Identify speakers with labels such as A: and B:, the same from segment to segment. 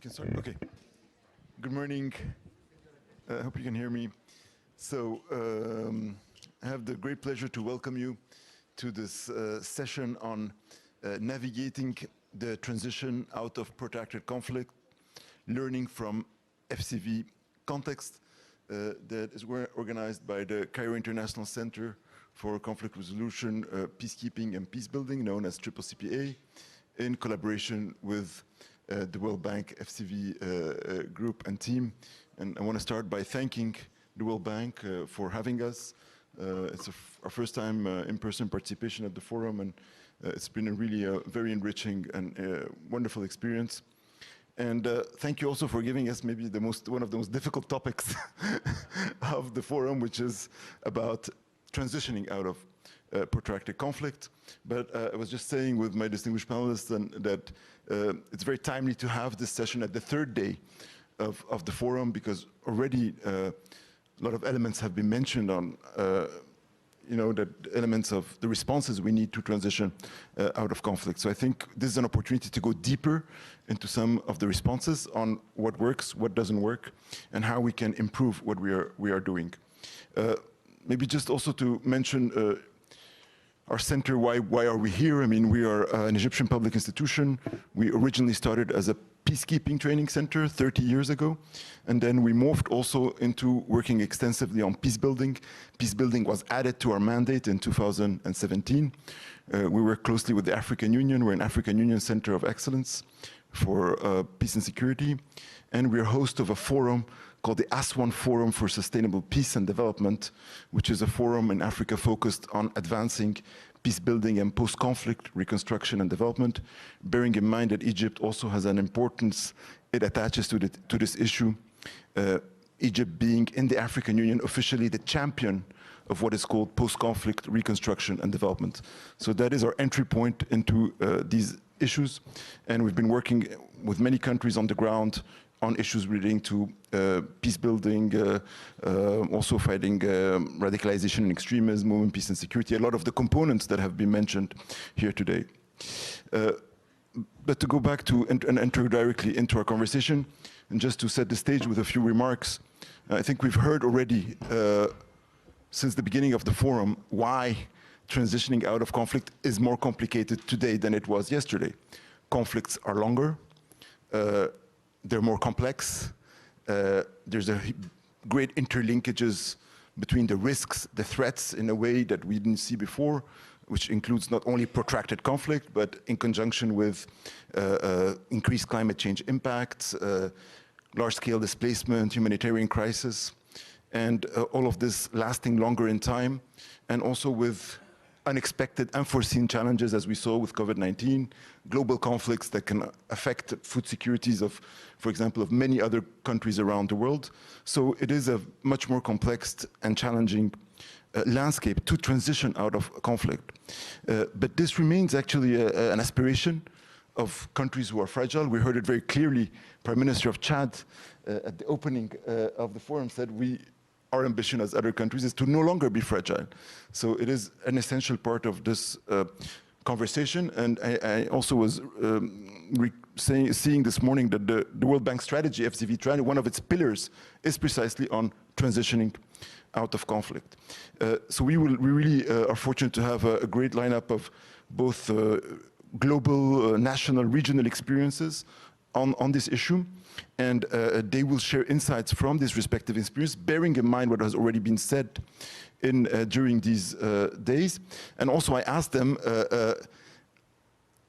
A: can start? Okay. Good morning. I hope you can hear me. So I have the great pleasure to welcome you to this session on navigating the transition out of protracted conflict, learning from FCV context that is organized by the Cairo International Center for Conflict Resolution, Peacekeeping and Peacebuilding, known as CCCPA, in collaboration with the World Bank FCV group and team. And I want to start by thanking the World Bank for having us. It's our first time in-person participation at the forum, and it's been a really very enriching and wonderful experience. And thank you also for giving us maybe one of the most difficult topics of the forum, which is about transitioning out of protracted conflict. But I was just saying with my distinguished panelists that it's very timely to have this session at the third day of the forum, because already a lot of elements have been mentioned on that elements of the responses we need to transition out of conflict. So I think this is an opportunity to go deeper into some of the responses on what works, what doesn't work, and how we can improve what we are doing. Maybe just also to mention our center, why are we here? I mean, we are an Egyptian public institution. We originally started as a peacekeeping training center 30 years ago, and then we morphed also into working extensively on peace building. Peace building was added to our mandate in 2017. We work closely with the African Union. We're an African Union Center of Excellence for Peace and Security, and we're host of a forum called the Aswan Forum for Sustainable Peace and Development, which is a forum in Africa focused on advancing peace building and post-conflict reconstruction and development, bearing in mind that Egypt also has an importance it attaches to this issue, Egypt being in the African Union officially the champion of what is called post-conflict reconstruction and development. So that is our entry point into these issues, and we've been working with many countries on the ground on issues relating to peace building, also fighting radicalization and extremism, movement, peace and security, a lot of the components that have been mentioned here today. But to go back to and enter directly into our conversation, and just to set the stage with a few remarks, I think we've heard already since the beginning of the forum why transitioning out of conflict is more complicated today than it was yesterday. Conflicts are longer. They're more complex. There's a great interlinkages between the risks, the threats in a way that we didn't see before, which includes not only protracted conflict, but in conjunction with increased climate change impacts, large-scale displacement, humanitarian crisis, and all of this lasting longer in time, and also with unexpected, unforeseen challenges, as we saw with COVID-19, global conflicts that can affect food securities of, for example, of many other countries around the world. So it is a much more complex and challenging landscape to transition out of conflict. But this remains actually an aspiration of countries who are fragile. We heard it very clearly. Prime Minister of Chad at the opening of the forum said our ambition as other countries is to no longer be fragile. So it is an essential part of this conversation. And I also was seeing this morning that the World Bank strategy, FCV, one of its pillars is precisely on transitioning out of conflict. So we really are fortunate to have a great lineup of both global, national, regional experiences on this issue. And they will share insights from this respective experience, bearing in mind what has already been said during these days. And also I asked them,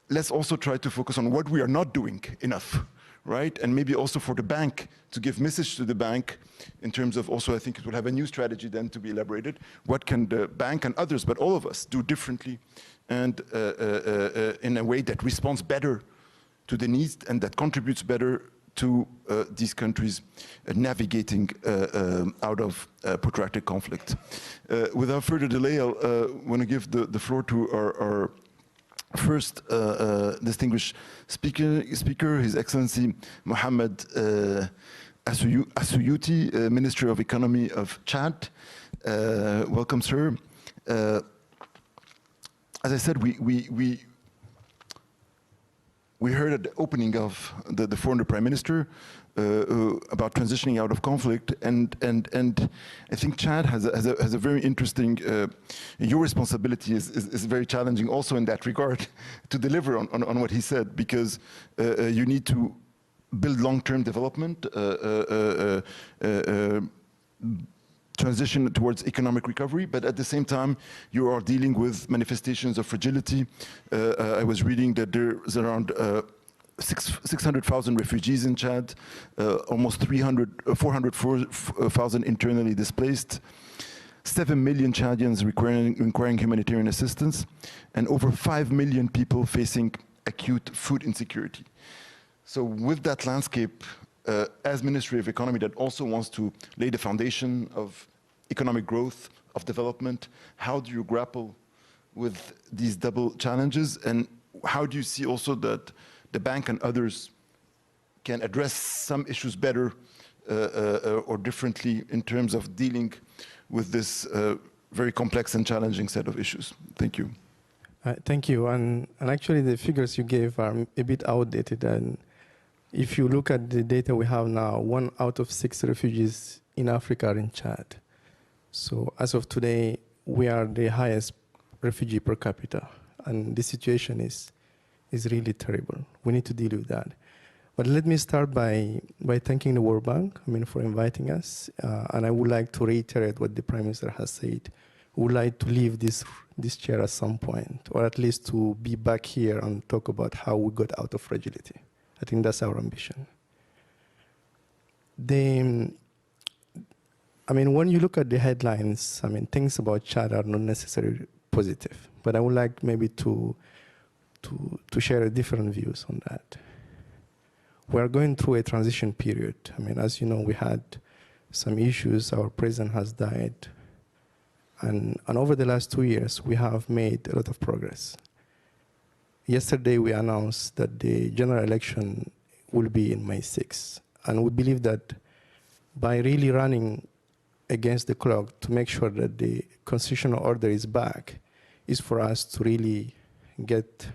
A: let's also try to focus on what we are not doing enough, right? And maybe also for the bank, to give message to the bank in terms of also, I think it will have a new strategy then to be elaborated. What can the bank and others, but all of us, do differently and in a way that responds better to the needs and that contributes better to these countries navigating out of protracted conflict. Without further delay, I want to give the floor to our first distinguished speaker, His Excellency Mohammed Assouyouti, Minister of Economy of Chad. Welcome, sir. As I said, we heard at the opening of the foreign prime minister about transitioning out of conflict, and I think Chad has a very interesting. Your responsibility is very challenging also in that regard to deliver on what he said, because you need to build long-term development, transition towards economic recovery, but at the same time, you are dealing with manifestations of fragility. I was reading that there's around 600,000 refugees in Chad, almost 404,000 internally displaced, 7 million Chadians requiring humanitarian assistance, and over 5 million people facing acute food insecurity. So with that landscape, as Ministry of Economy that also wants to lay the foundation of economic growth, of development, how do you grapple with these double challenges? And how do you see also that the bank and others can address some issues better or differently in terms of dealing with this very complex and challenging set of issues? Thank you.
B: Thank you. And actually, the figures you gave are a bit outdated. And if you look at the data we have now, 1 out of 6 refugees in Africa are in Chad. So as of today, we are the highest refugee per capita. And the situation is really terrible. We need to deal with that. But let me start by thanking the World Bank, for inviting us. And I would like to reiterate what the Prime Minister has said. We would like to leave this chair at some point, or at least to be back here and talk about how we got out of fragility. I think that's our ambition. When you look at the headlines, things about Chad are not necessarily positive. But I would like maybe to share different views on that. We are going through a transition period. As you know, we had some issues. Our president has died. And over the last 2 years, we have made a lot of progress. Yesterday, we announced that the general election will be in May 6th. And we believe that by really running against the clock to make sure that the constitutional order is back is for us to really get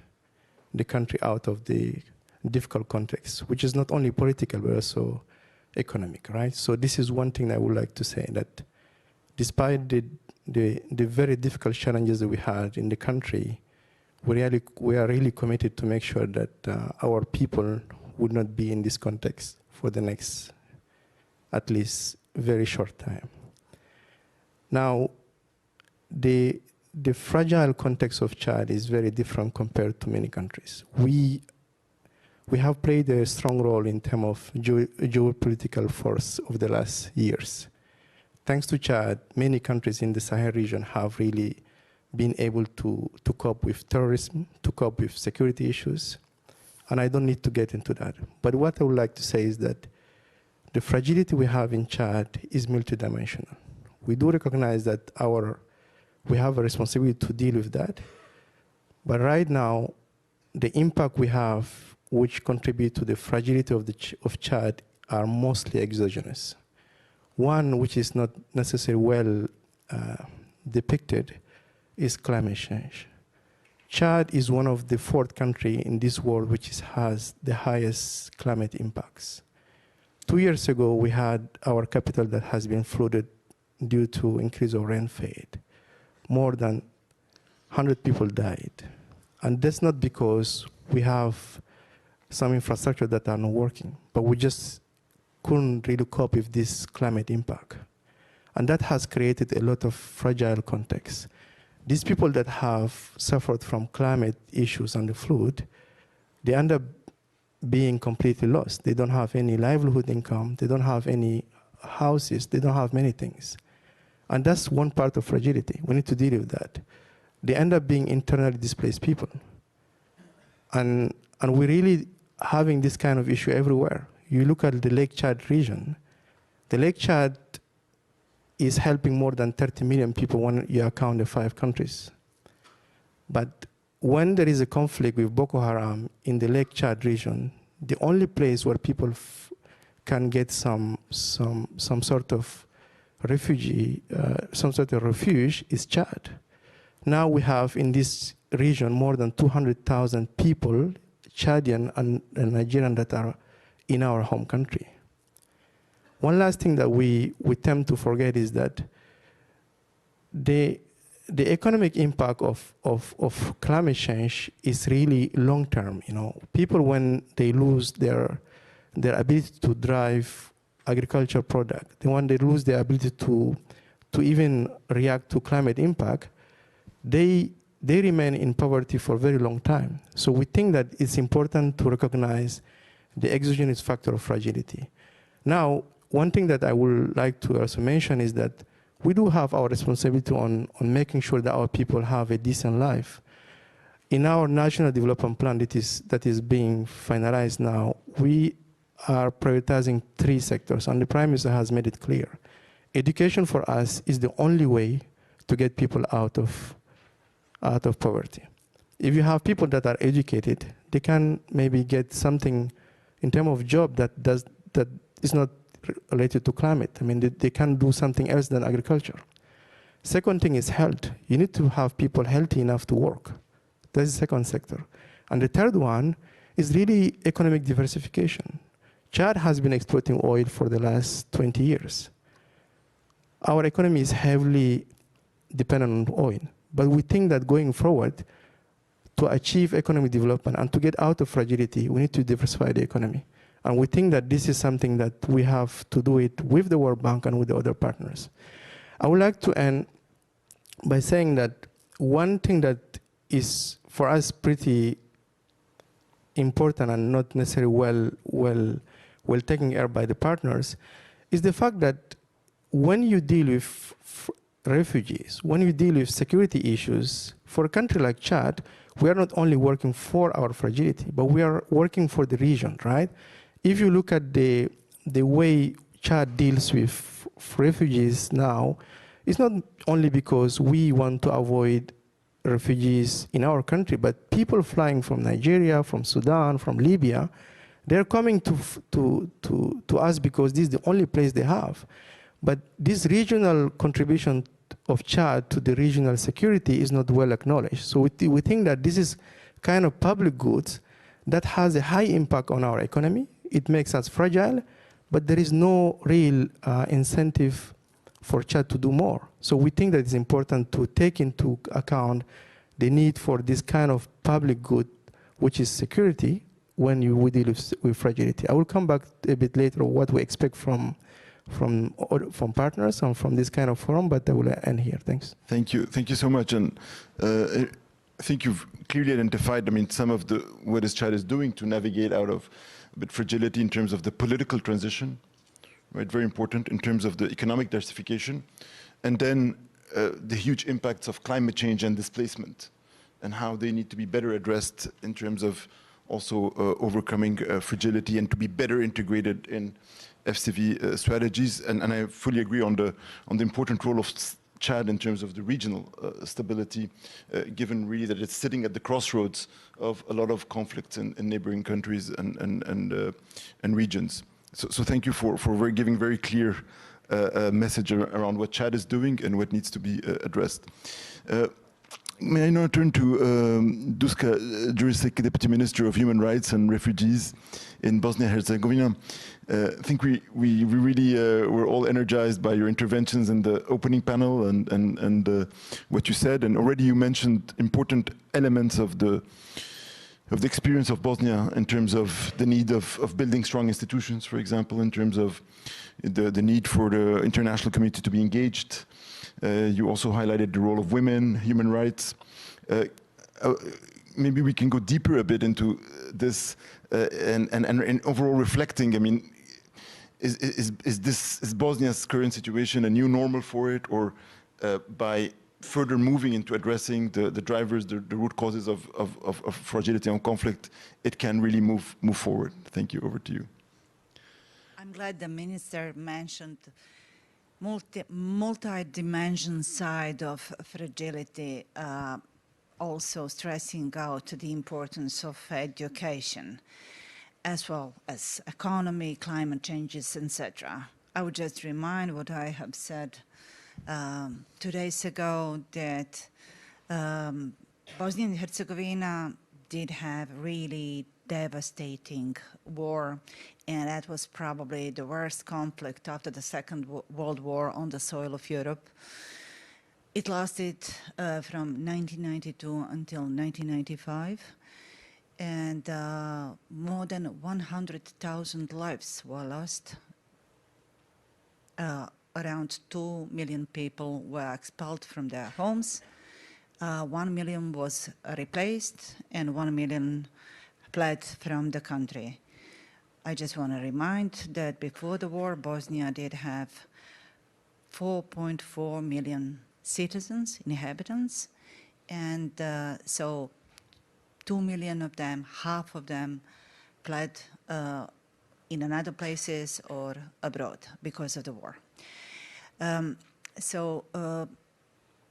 B: the country out of the difficult context, which is not only political, but also economic, right? So this is one thing I would like to say, that despite the very difficult challenges that we had in the country, we are really committed to make sure that our people would not be in this context for the next, at least, very short time. Now, the fragile context of Chad is very different compared to many countries. We have played a strong role in terms of geopolitical force over the last years. Thanks to Chad, many countries in the Sahel region have really been able to cope with terrorism, to cope with security issues, and I don't need to get into that. But what I would like to say is that the fragility we have in Chad is multidimensional. We do recognize that we have a responsibility to deal with that, but right now, the impact we have, which contribute to the fragility of Chad, are mostly exogenous. One, which is not necessarily well depicted, is climate change. Chad is one of the 4th country in this world which has the highest climate impacts. 2 years ago, we had our capital that has been flooded due to increase of rainfall. More than 100 people died. And that's not because we have some infrastructure that are not working, but we just couldn't really cope with this climate impact. And that has created a lot of fragile context. These people that have suffered from climate issues and the flood, they end up being completely lost. They don't have any livelihood income, they don't have any houses, they don't have many things. And that's one part of fragility. We need to deal with that. They end up being internally displaced people. And we're really having this kind of issue everywhere. You look at the Lake Chad region, the Lake Chad is helping more than 30 million people when you account the 5 countries. But when there is a conflict with Boko Haram in the Lake Chad region, the only place where people can get some sort of refuge is Chad. Now we have in this region more than 200,000 people, Chadian and Nigerian that are in our home country. One last thing that we tend to forget is that the economic impact of climate change is really long term. You know, people, when they lose their ability to drive agricultural product, when they lose their ability to even react to climate impact, they remain in poverty for a very long time. So we think that it's important to recognize the exogenous factor of fragility. Now, one thing that I would like to also mention is that we do have our responsibility on making sure that our people have a decent life. In our national development plan that is being finalized now, we are prioritizing 3 sectors, and the Prime Minister has made it clear. Education for us is the only way to get people out of poverty. If you have people that are educated, they can maybe get something in terms of job that is not related to climate. I mean, they can do something else than agriculture. Second thing is health. You need to have people healthy enough to work. That's the second sector. And the third one is really economic diversification. Chad has been exploiting oil for the last 20 years. Our economy is heavily dependent on oil. But we think that going forward, to achieve economic development and to get out of fragility, we need to diversify the economy. And we think that this is something that we have to do it with the World Bank and with the other partners. I would like to end by saying that one thing that is for us pretty important and not necessarily well taken care of by the partners is the fact that when you deal with refugees, when you deal with security issues, for a country like Chad, we are not only working for our fragility, but we are working for the region, right? If you look at the way Chad deals with refugees now, it's not only because we want to avoid refugees in our country, but people flying from Nigeria, from Sudan, from Libya, they're coming to us because this is the only place they have. But this regional contribution of Chad to the regional security is not well acknowledged. So we think that this is kind of public goods that has a high impact on our economy. It makes us fragile, but there is no real incentive for Chad to do more. So we think that it's important to take into account the need for this kind of public good, which is security, when you deal with fragility. I will come back a bit later on what we expect from partners and from this kind of forum, but I will end here. Thanks.
A: Thank you so much. And I think you've clearly identified, I mean, some of what Chad is doing to navigate out of a bit fragility in terms of the political transition, right? Very important in terms of the economic diversification, and then the huge impacts of climate change and displacement, and how they need to be better addressed in terms of also overcoming fragility and to be better integrated in FCV strategies. And I fully agree on the important role of Chad in terms of the regional stability, given really that it's sitting at the crossroads of a lot of conflicts in neighboring countries and regions. So thank you for giving very clear message around what Chad is doing and what needs to be addressed. May I now turn to Duska Jurisic, Deputy Minister of Human Rights and Refugees in Bosnia and Herzegovina. I think we really were all energized by your interventions in the opening panel and what you said. And already you mentioned important elements of the experience of Bosnia in terms of the need of building strong institutions, for example, in terms of the need for the international community to be engaged. You also highlighted the role of women, human rights. Maybe we can go deeper a bit into this and overall reflecting. I mean, is Bosnia's current situation a new normal for it, or by further moving into addressing the drivers, the root causes of fragility and conflict, it can really move forward? Thank you. Over to you.
C: I'm glad the minister mentioned multi-dimension side of fragility, also stressing out the importance of education, as well as economy, climate changes, etc. I would just remind what I have said 2 days ago, that Bosnia and Herzegovina did have really devastating war, and that was probably the worst conflict after the Second World War on the soil of Europe. It lasted from 1992 until 1995, and more than 100,000 lives were lost. Around 2 million people were expelled from their homes. 1 million was replaced, and 1 million fled from the country. I just want to remind that before the war, Bosnia did have 4.4 million citizens, inhabitants, and so 2 million of them, half of them, fled in another places or abroad because of the war.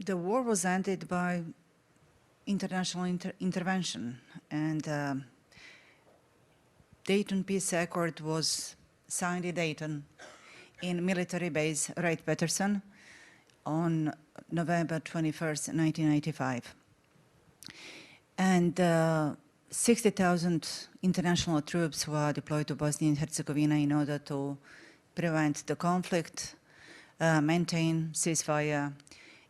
C: The war was ended by international intervention, and Dayton Peace Accord was signed in Dayton in military base Wright-Patterson on November 21st, 1995. And 60,000 international troops were deployed to Bosnia and Herzegovina in order to prevent the conflict, maintain ceasefire,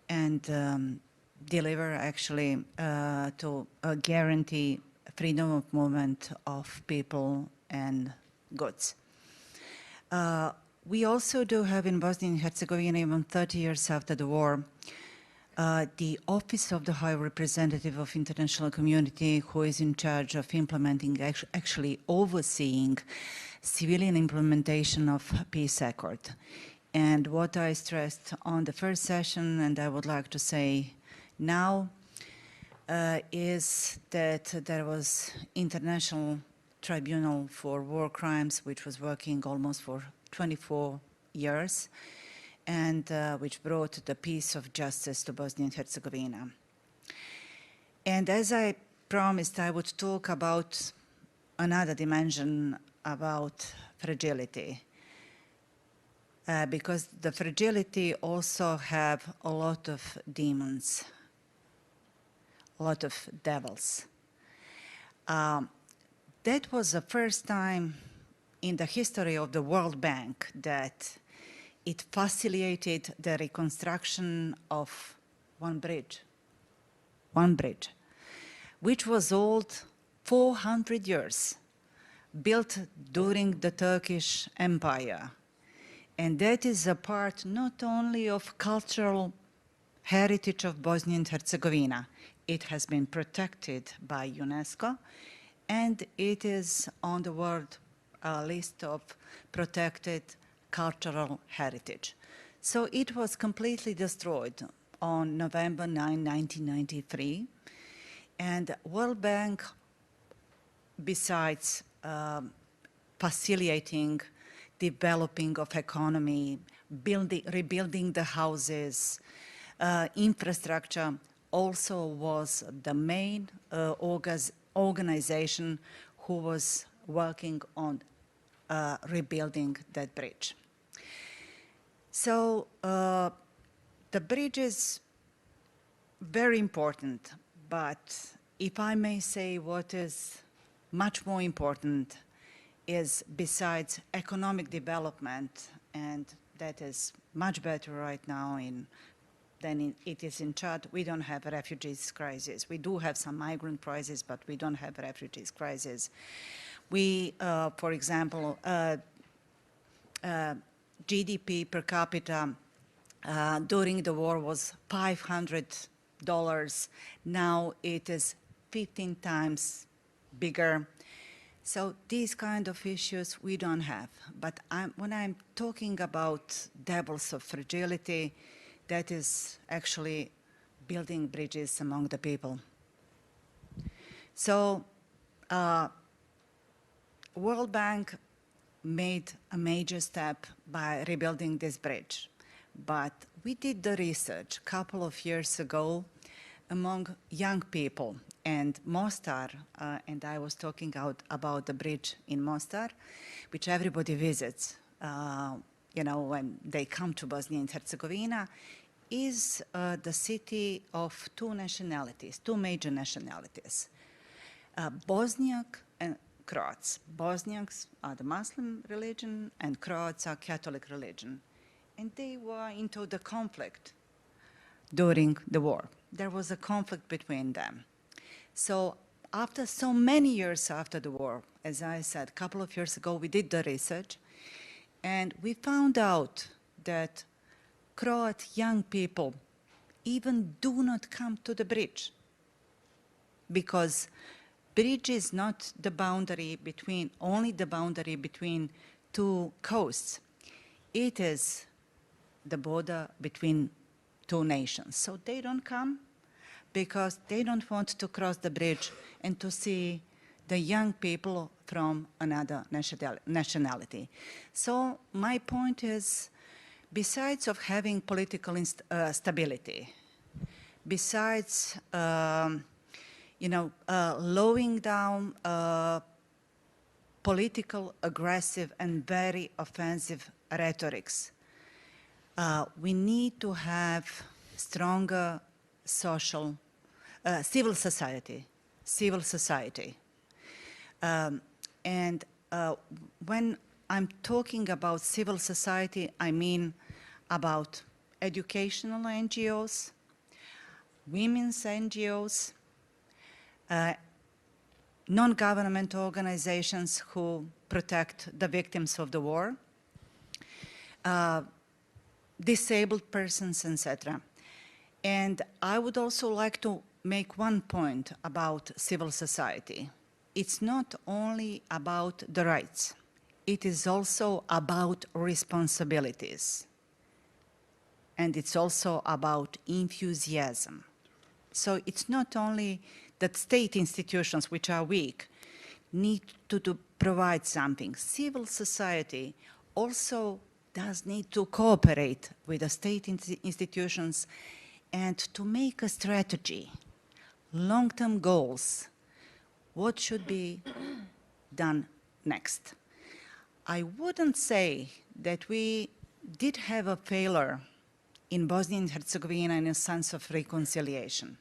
C: and deliver actually to guarantee freedom of movement of people and goods. We also do have in Bosnia and Herzegovina, even 30 years after the war, the Office of the High Representative of International Community, who is in charge of implementing, actually overseeing civilian implementation of peace accord. And what I stressed on the first session, and I would like to say now, is that there was International Tribunal for War Crimes, which was working almost for 24 years, and which brought the peace of justice to Bosnia and Herzegovina. And as I promised, I would talk about another dimension about fragility, because the fragility also have a lot of demons, a lot of devils. That was the first time in the history of the World Bank that it facilitated the reconstruction of one bridge, which was old 400 years, built during the Turkish Empire. And that is a part not only of cultural heritage of Bosnia and Herzegovina. It has been protected by UNESCO, and it is on the world list of protected cultural heritage. So it was completely destroyed on November 9, 1993. And World Bank, besides facilitating developing of economy, rebuilding the houses, infrastructure, also was the main organization who was working on rebuilding that bridge. So the bridge is very important, but if I may say, what is much more important is, besides economic development, and that is much better right now than it is in Chad, we don't have a refugees crisis. We do have some migrant crisis, but we don't have a refugees crisis. We, for example, GDP per capita during the war was $500. Now it is 15 times bigger. So these kind of issues we don't have. But when I'm talking about devils of fragility, that is actually building bridges among the people. So World Bank made a major step by rebuilding this bridge. But we did the research a couple of years ago among young people. And Mostar, and I was talking about the bridge in Mostar, which everybody visits, when they come to Bosnia and Herzegovina, is the city of two nationalities, two major nationalities. Bosniak and Croats. Bosniaks are the Muslim religion, and Croats are Catholic religion. And they were into the conflict during the war. There was a conflict between them. So after so many years after the war, as I said, a couple of years ago, we did the research, and we found out that Croat young people even do not come to the bridge, because bridge is not the boundary between, only the boundary between two coasts. It is the border between two nations. So they don't come because they don't want to cross the bridge and to see the young people from another nationality. So my point is, besides of having political stability, besides lowering down political, aggressive, and very offensive rhetorics, we need to have stronger social, civil society. When I'm talking about civil society, I mean about educational NGOs, women's NGOs, non-government organizations who protect the victims of the war, disabled persons, etc. And I would also like to make one point about civil society. It's not only about the rights, it is also about responsibilities. And it's also about enthusiasm. So it's not only that state institutions, which are weak, need to provide something. Civil society also does need to cooperate with the state institutions and to make a strategy, long-term goals, what should be done next. I wouldn't say that we did have a failure in Bosnia and Herzegovina in a sense of reconciliation.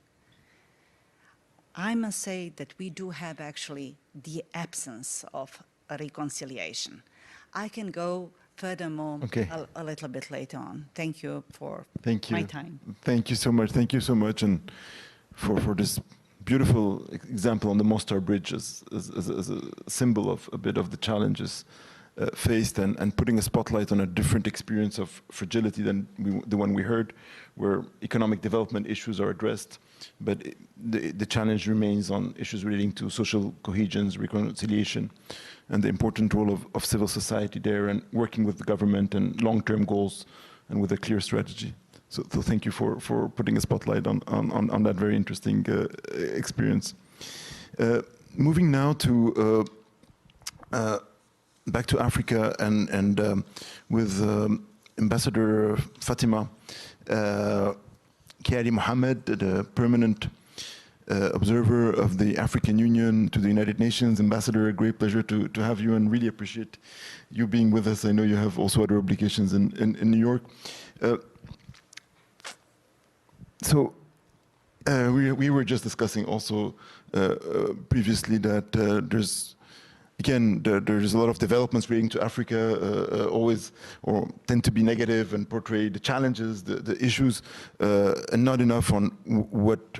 C: I must say that we do have actually the absence of a reconciliation. I can go furthermore a little bit later on. Thank you for my time.
A: Thank you so much. Thank you so much, and for this beautiful example on the Mostar Bridge as a symbol of a bit of the challenges faced, and putting a spotlight on a different experience of fragility than the one we heard, where economic development issues are addressed, but the challenge remains on issues relating to social cohesion, reconciliation, and the important role of civil society there, and working with the government and long-term goals and with a clear strategy. So thank you for putting a spotlight on that very interesting experience. Moving now to back to Africa and with Ambassador Fatima Kiari Mohammed, the permanent observer of the African Union to the United Nations. Ambassador, a great pleasure to have you, and really appreciate you being with us. I know you have also other obligations in New York. So we were just discussing also previously that there's a lot of developments relating to Africa, always or tend to be negative and portray the challenges, the issues, and not enough on what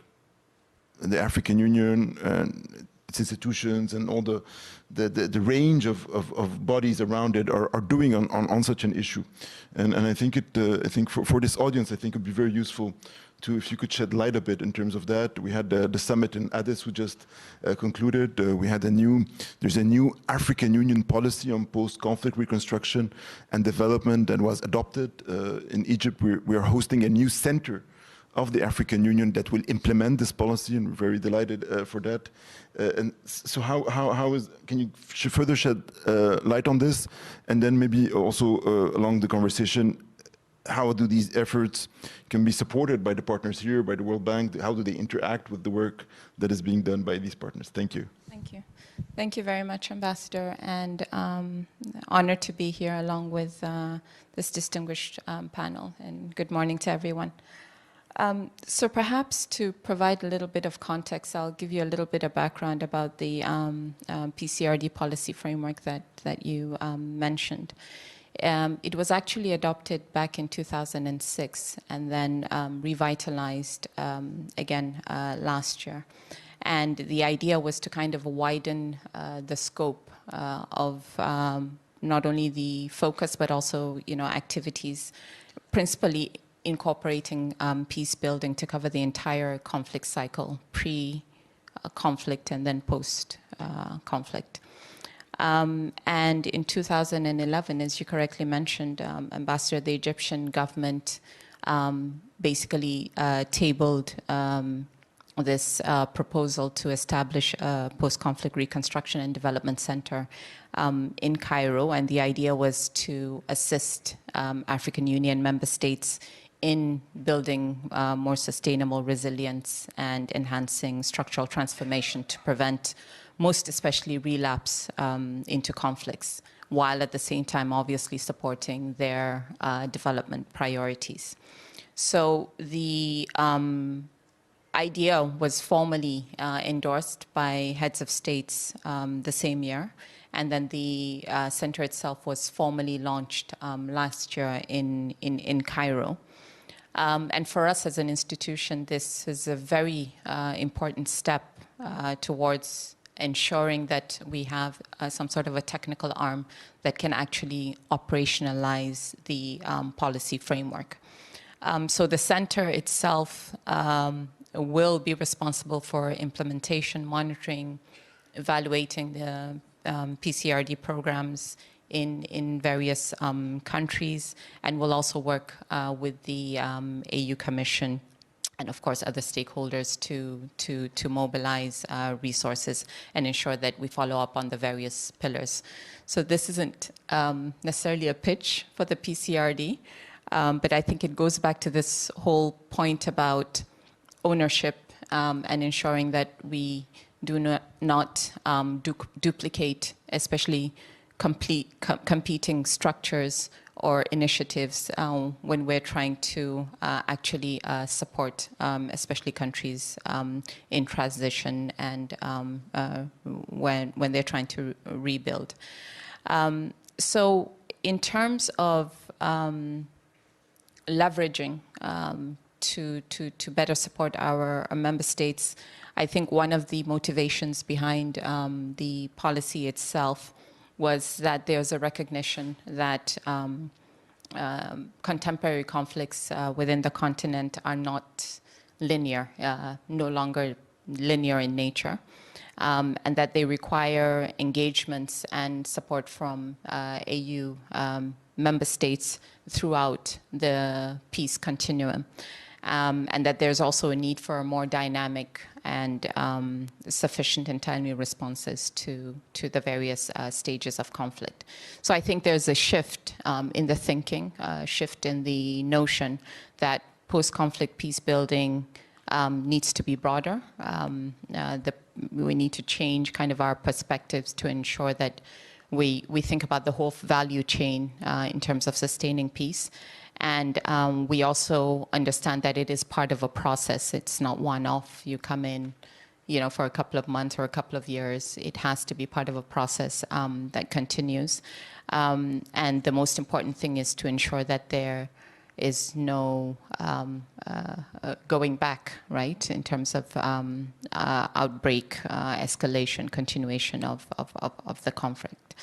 A: the African Union and its institutions and all the range of bodies around it are doing on such an issue. And I think for this audience, I think it'd be very useful to, if you could shed light a bit in terms of that. We had the summit in Addis who just concluded. We had there's a new African Union policy on post-conflict reconstruction and development that was adopted. In Egypt, we are hosting a new center of the African Union that will implement this policy, and we're very delighted for that. And so can you further shed light on this? And then maybe also along the conversation, how do these efforts can be supported by the partners here, by the World Bank? How do they interact with the work that is being done by these partners? Thank you.
D: Thank you. Thank you very much, Ambassador, and honored to be here along with this distinguished panel, and good morning to everyone. So perhaps to provide a little bit of context, I'll give you a little bit of background about the PCRD policy framework that you mentioned. It was actually adopted back in 2006 and then revitalized again last year. And the idea was to kind of widen the scope of not only the focus, but also, activities, principally incorporating peace building to cover the entire conflict cycle, pre-conflict and then post-conflict. And in 2011, as you correctly mentioned, Ambassador, the Egyptian government basically tabled this proposal to establish a post-conflict reconstruction and development center in Cairo, and the idea was to assist African Union member states in building more sustainable resilience and enhancing structural transformation to prevent, most especially, relapse into conflicts, while at the same time obviously supporting their development priorities. So the idea was formally endorsed by heads of states the same year, and then the center itself was formally launched last year in Cairo. And for us as an institution, this is a very important step towards ensuring that we have some sort of a technical arm that can actually operationalize the policy framework. So the center itself will be responsible for implementation, monitoring, evaluating the PCRD programs in various countries, and will also work with the AU Commission and, of course, other stakeholders to mobilize resources and ensure that we follow up on the various pillars. So this isn't necessarily a pitch for the PCRD, but I think it goes back to this whole point about ownership and ensuring that we do not duplicate, especially competing structures or initiatives when we're trying to actually support, especially countries in transition and when they're trying to rebuild. So in terms of leveraging to better support our member states, I think one of the motivations behind the policy itself was that there's a recognition that contemporary conflicts within the continent are not linear, no longer linear in nature, and that they require engagements and support from AU member states throughout the peace continuum. And that there's also a need for more dynamic and sufficient and timely responses to the various stages of conflict. So I think there's a shift in the thinking, a shift in the notion that post-conflict peace building needs to be broader. We need to change kind of our perspectives to ensure that we think about the whole value chain in terms of sustaining peace. And we also understand that it is part of a process. It's not one-off. You come in, for a couple of months or a couple of years. It has to be part of a process that continues. And the most important thing is to ensure that there is no going back, right, in terms of outbreak, escalation, continuation of the conflict.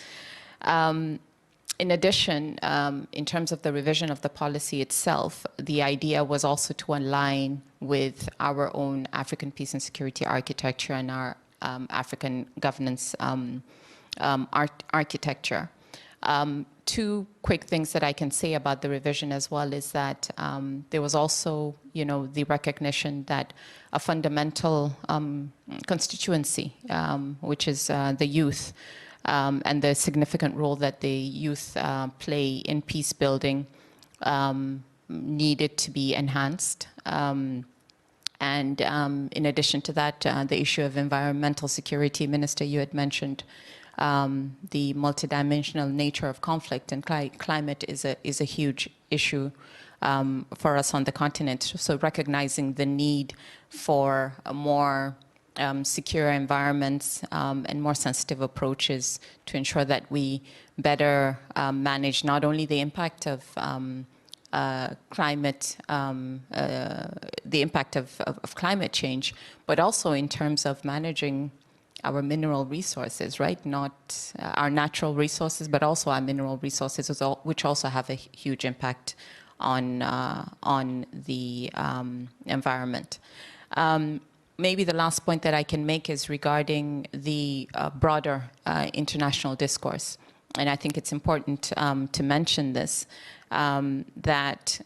D: In addition, in terms of the revision of the policy itself, the idea was also to align with our own African peace and security architecture and our African governance architecture. Two quick things that I can say about the revision as well is that there was also, the recognition that a fundamental constituency, which is the youth, and the significant role that the youth play in peace building needed to be enhanced. And in addition to that, the issue of environmental security, Minister, you had mentioned the multidimensional nature of conflict, and climate is a huge issue for us on the continent. So recognizing the need for a more secure environments and more sensitive approaches to ensure that we better manage not only the impact of climate, the impact of climate change, but also in terms of managing our mineral resources, right? Not our natural resources, but also our mineral resources, which also have a huge impact on the environment. Maybe the last point that I can make is regarding the broader international discourse. And I think it's important to mention this, that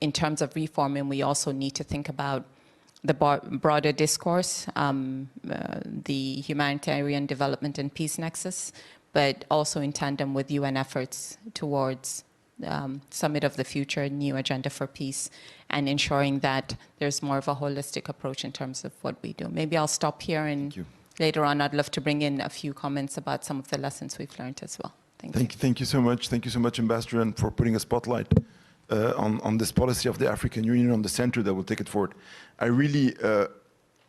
D: in terms of reforming, we also need to think about the broader discourse, the humanitarian development and peace nexus, but also in tandem with UN efforts towards Summit of the Future, New Agenda for Peace, and ensuring that there's more of a holistic approach in terms of what we do. Maybe I'll stop here, and later on I'd love to bring in a few comments about some of the lessons we've learned as well.
A: Thank you so much. Thank you so much, Ambassador, and for putting a spotlight on this policy of the African Union, on the center that will take it forward. I really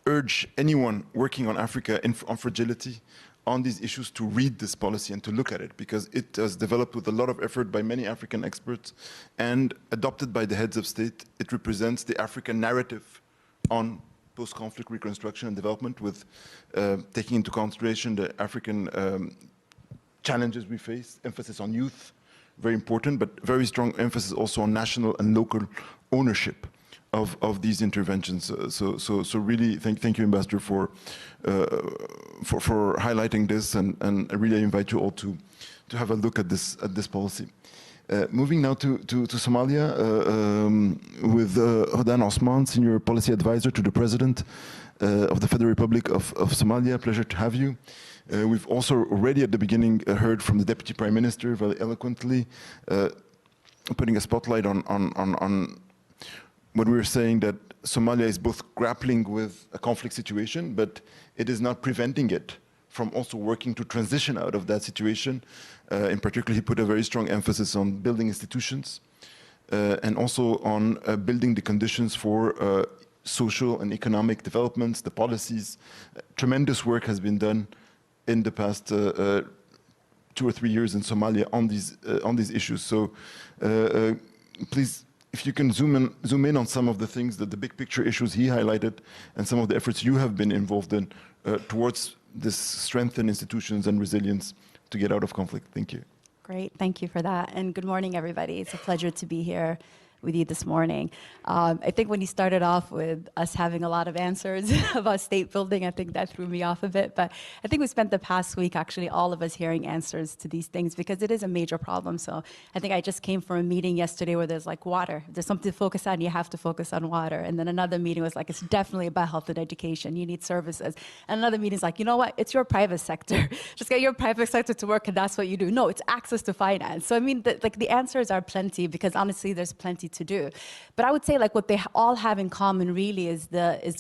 A: urge anyone working on Africa, on fragility, on these issues, to read this policy and to look at it, because it was developed with a lot of effort by many African experts and adopted by the heads of state. It represents the African narrative on post-conflict reconstruction and development, with taking into consideration the African challenges we face, emphasis on youth, very important, but very strong emphasis also on national and local ownership of these interventions. So really, thank you, Ambassador, for highlighting this, and I really invite you all to have a look at this policy. Moving now to Somalia, with Hodan Osman, Senior Policy Advisor to the President of the Federal Republic of Somalia. Pleasure to have you. We've also already at the beginning heard from the Deputy Prime Minister very eloquently, putting a spotlight on when we were saying that Somalia is both grappling with a conflict situation, but it is not preventing it from also working to transition out of that situation. In particular, he put a very strong emphasis on building institutions and also on building the conditions for social and economic developments, the policies. Tremendous work has been done in the past 2 or 3 years in Somalia on these issues. So please, if you can zoom in on some of the things, that the big picture issues he highlighted, and some of the efforts you have been involved in towards this strengthen institutions and resilience to get out of conflict. Thank you.
E: Great, thank you for that. And good morning, everybody. It's a pleasure to be here with you this morning. I think when you started off with us having a lot of answers about state building, I think that threw me off a bit. But I think we spent the past week, actually, all of us hearing answers to these things, because it is a major problem. So I think I just came from a meeting yesterday where there's like water. There's something to focus on, you have to focus on water. And then another meeting was like, it's definitely about health and education. You need services. And another meeting is like, you know what? It's your private sector. Just get your private sector to work, and that's what you do. No, it's access to finance. So I mean, the answers are plenty, because honestly, there's plenty to do. But I would say like what they all have in common really is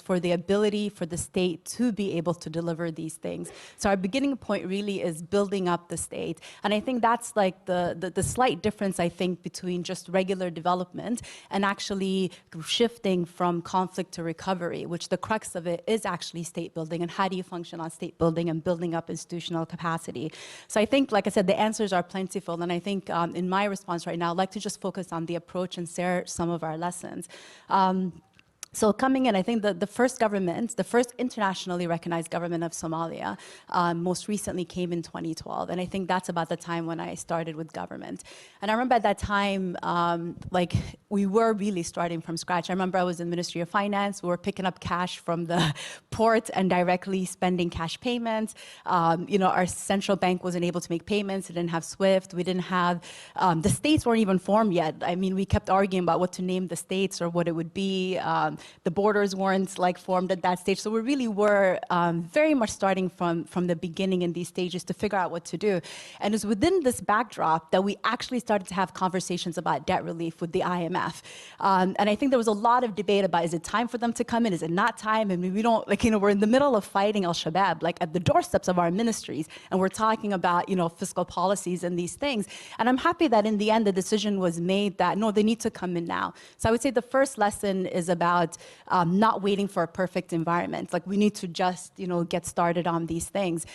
E: for the ability for the state to be able to deliver these things. So our beginning point really is building up the state. And I think that's like the slight difference, I think, between just regular development and actually shifting from conflict to recovery, which the crux of it is actually state building, and how do you function on state building and building up institutional capacity. So I think, like I said, the answers are plentiful. And I think in my response right now, I'd like to just focus on the approach and share some of our lessons. So coming in, I think the first government, the first internationally recognized government of Somalia, most recently came in 2012. And I think that's about the time when I started with government. And I remember at that time, like we were really starting from scratch. I remember I was in the Ministry of Finance. We were picking up cash from the port and directly spending cash payments. You know, our central bank wasn't able to make payments. It didn't have SWIFT. We didn't have, the states weren't even formed yet. I mean, we kept arguing about what to name the states or what it would be. The borders weren't like formed at that stage. So we really were very much starting from the beginning in these stages to figure out what to do. And it was within this backdrop that we actually started to have conversations about debt relief with the IMF. And I think there was a lot of debate about, is it time for them to come in? Is it not time? I mean, we don't, like, you know, we're in the middle of fighting al-Shabaab, like at the doorsteps of our ministries, and we're talking about, you know, fiscal policies and these things. And I'm happy that in the end, the decision was made that, no, they need to come in now. So I would say the first lesson is about not waiting for a perfect environment. Like, we need to just, you know, get started on these things.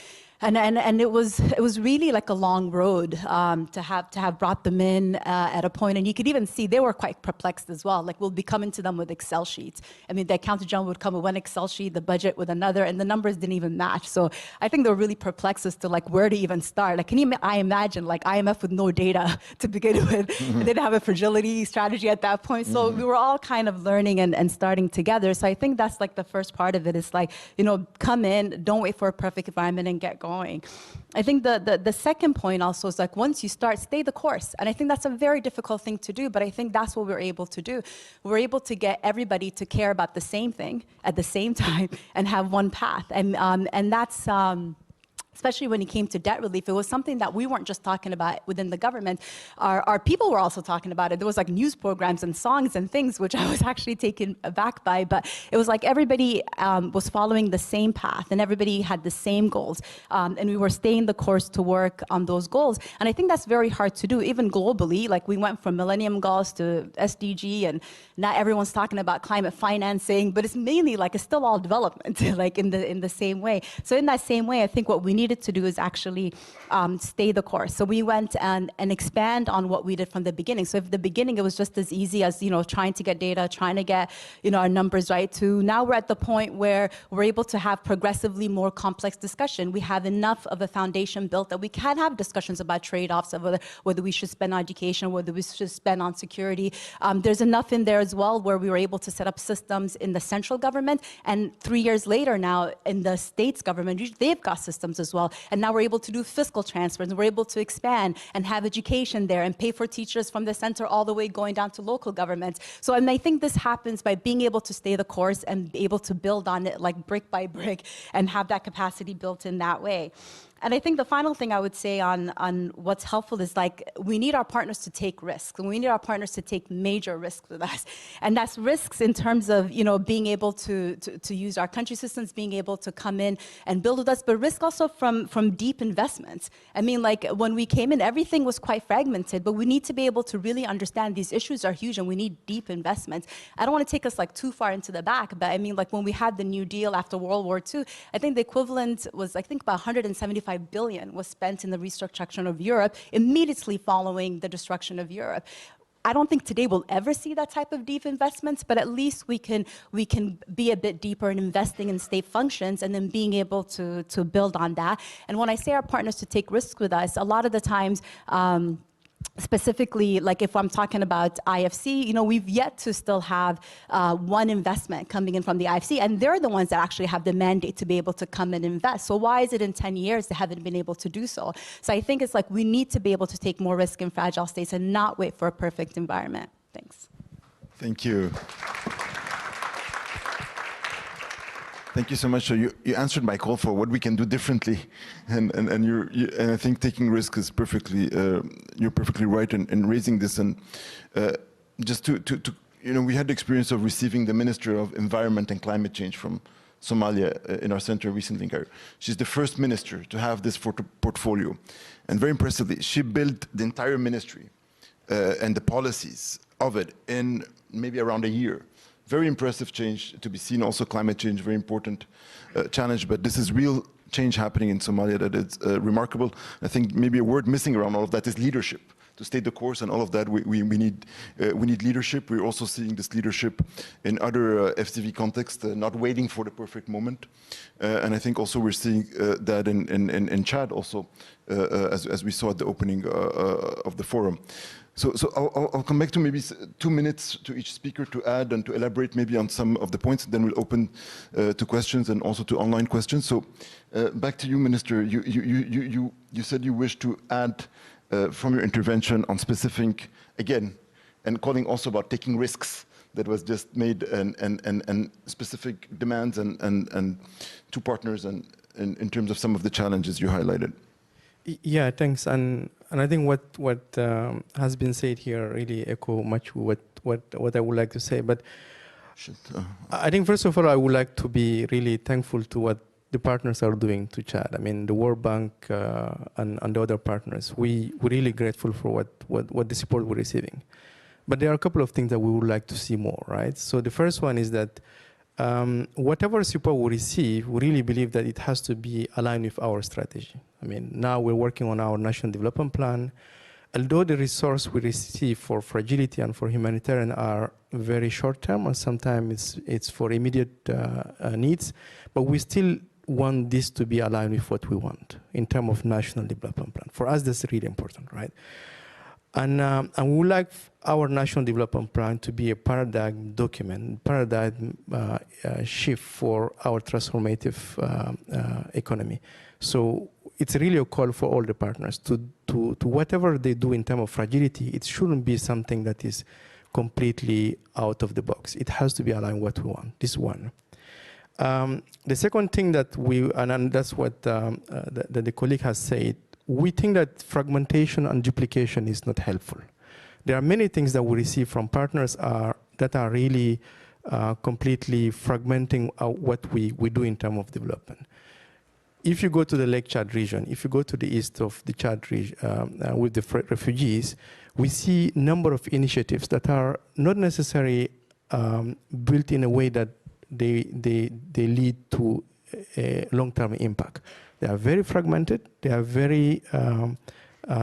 E: And it was really like a long road to have brought them in at a point, and you could even see they were quite perplexed as well. Like, we'll be coming to them with Excel sheets. I mean, the accountant general would come with one Excel sheet, the budget with another, and the numbers didn't even match. So I think they were really perplexed as to like where to even start. Like, I imagine like IMF with no data to begin with. They didn't have a fragility strategy at that point. So we were all kind of learning and starting together. So I think that's like the first part of it is like, you know, come in, don't wait for a perfect environment and get going. I think the second point also is like, once you start, stay the course. And I think that's a very difficult thing to do, but I think that's what we're able to do. We're able to get everybody to care about the same thing at the same time and have one path. And that's, especially when it came to debt relief, it was something that we weren't just talking about within the government. Our people were also talking about it. There was like news programs and songs and things, which I was actually taken aback by, but it was like everybody was following the same path and everybody had the same goals. And we were staying the course to work on those goals. And I think that's very hard to do, even globally. Like, we went from Millennium Goals to SDG, and now everyone's talking about climate financing, but it's mainly like, it's still all development, like in the same way. So in that same way, I think what we needed to do is actually stay the course. So we went and expand on what we did from the beginning. So if at the beginning it was just as easy as, you know, trying to get data, trying to get, you know, our numbers right, to now we're at the point where we're able to have progressively more complex discussion. We have enough of a foundation built that we can have discussions about trade-offs of whether we should spend on education, whether we should spend on security. There's enough in there as well where we were able to set up systems in the central government, and 3 years later now in the states government, they've got systems as well. And now we're able to do fiscal transfers, and we're able to expand and have education there and pay for teachers from the center all the way going down to local governments. So, and I think this happens by being able to stay the course and be able to build on it like brick by brick and have that capacity built in that way. And I think the final thing I would say on what's helpful is, like, we need our partners to take risks, and we need our partners to take major risks with us. And that's risks in terms of, you know, being able to use our country systems, being able to come in and build with us, but risk also from deep investments. I mean, like, when we came in, everything was quite fragmented, but we need to be able to really understand these issues are huge and we need deep investments. I don't want to take us like too far into the back, but I mean, like, when we had the New Deal after World War II, I think the equivalent was, I think, about 175 billion was spent in the reconstruction of Europe immediately following the destruction of Europe. I don't think today we'll ever see that type of deep investments, but at least we can be a bit deeper in investing in state functions and then being able to build on that. And when I say our partners to take risks with us, a lot of the times, specifically, like if I'm talking about IFC, you know, we've yet to still have one investment coming in from the IFC, and they're the ones that actually have the mandate to be able to come and invest. So why is it in 10 years they haven't been able to do so? So I think it's like we need to be able to take more risk in fragile states and not wait for a perfect environment. Thanks.
A: Thank you. Thank you so much. So you answered my call for what we can do differently, and I think taking risk is perfectly you're perfectly right in raising this. And just to you know, we had the experience of receiving the Minister of Environment and Climate Change from Somalia in our center recently. She's the first minister to have this portfolio, and very impressively, she built the entire ministry and the policies of it in maybe around a year. Very impressive change to be seen. Also, climate change, very important challenge. But this is real change happening in Somalia that is remarkable. I think maybe a word missing around all of that is leadership. To stay the course and all of that, we need leadership. We're also seeing this leadership in other FCV contexts, not waiting for the perfect moment. And I think also we're seeing that in Chad also, as we saw at the opening of the forum. So I'll come back to maybe 2 minutes to each speaker to add and to elaborate maybe on some of the points. Then we'll open to questions and also to online questions. So back to you, Minister. You said you wish to add from your intervention on specific, again, and calling also about taking risks, that was just made, and specific demands and to partners and in terms of some of the challenges you highlighted.
B: Yeah, thanks. And I think what has been said here really echo much what I would like to say. But I think first of all, I would like to be really thankful to what the partners are doing to Chad. I mean, the World Bank and the other partners. We're really grateful for what the support we're receiving. But there are a couple of things that we would like to see more, right? So the first one is that whatever support we receive, we really believe that it has to be aligned with our strategy. I mean, now we're working on our national development plan. Although the resource we receive for fragility and for humanitarian are very short term, and sometimes it's for immediate needs, but we still want this to be aligned with what we want in terms of national development plan. For us, that's really important, right? And we would like our national development plan to be a paradigm document, paradigm shift for our transformative economy. So it's really a call for all the partners to whatever they do in terms of fragility, it shouldn't be something that is completely out of the box. It has to be aligned with what we want. This one. The second thing that and that's what the colleague has said, we think that fragmentation and duplication is not helpful. There are many things that we receive from partners that are really completely fragmenting what we do in terms of development. If you go to the Lake Chad region, if you go to the east of the Chad region with the refugees, we see a number of initiatives that are not necessarily built in a way that they lead to a long-term impact. They are very fragmented. They are very,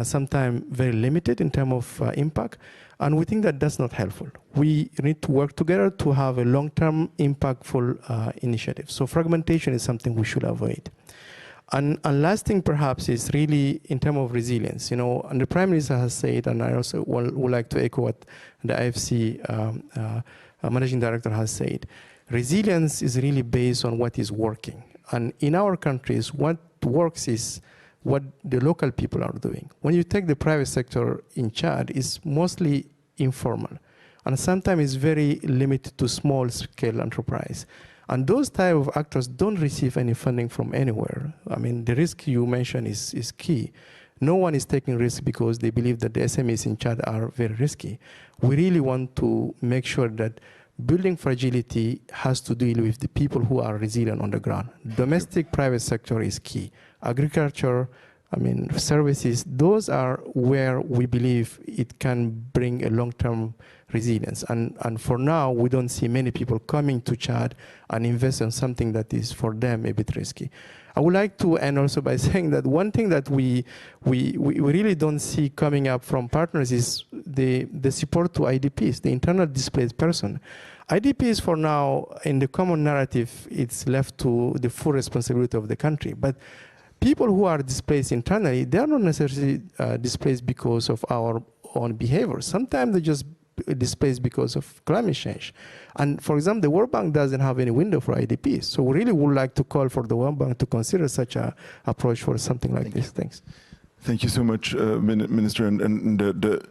B: sometimes very limited in terms of impact. And we think that that's not helpful. We need to work together to have a long-term impactful initiative. So fragmentation is something we should avoid. And last thing perhaps is really in terms of resilience. You know, and the Prime Minister has said, and I also would like to echo what the IFC Managing Director has said, resilience is really based on what is working. And in our countries, what works is what the local people are doing. When you take the private sector in Chad, it's mostly informal. And sometimes it's very limited to small-scale enterprise. And those type of actors don't receive any funding from anywhere. I mean, the risk you mentioned is key. No one is taking risk because they believe that the SMEs in Chad are very risky. We really want to make sure that building fragility has to deal with the people who are resilient on the ground. Domestic private sector is key. Agriculture, I mean, services, those are where we believe it can bring a long-term resilience. And for now, we don't see many people coming to Chad and invest in something that is for them a bit risky. I would like to end also by saying that one thing that we really don't see coming up from partners is the support to IDPs, the internal displaced person. IDPs for now, in the common narrative, it's left to the full responsibility of the country. But people who are displaced internally, they are not necessarily displaced because of our own behavior. Sometimes they're just displaced because of climate change. And for example, the World Bank doesn't have any window for IDPs. So we really would like to call for the World Bank to consider such an approach for something like this. Thanks.
A: Thank you so much, Minister. And the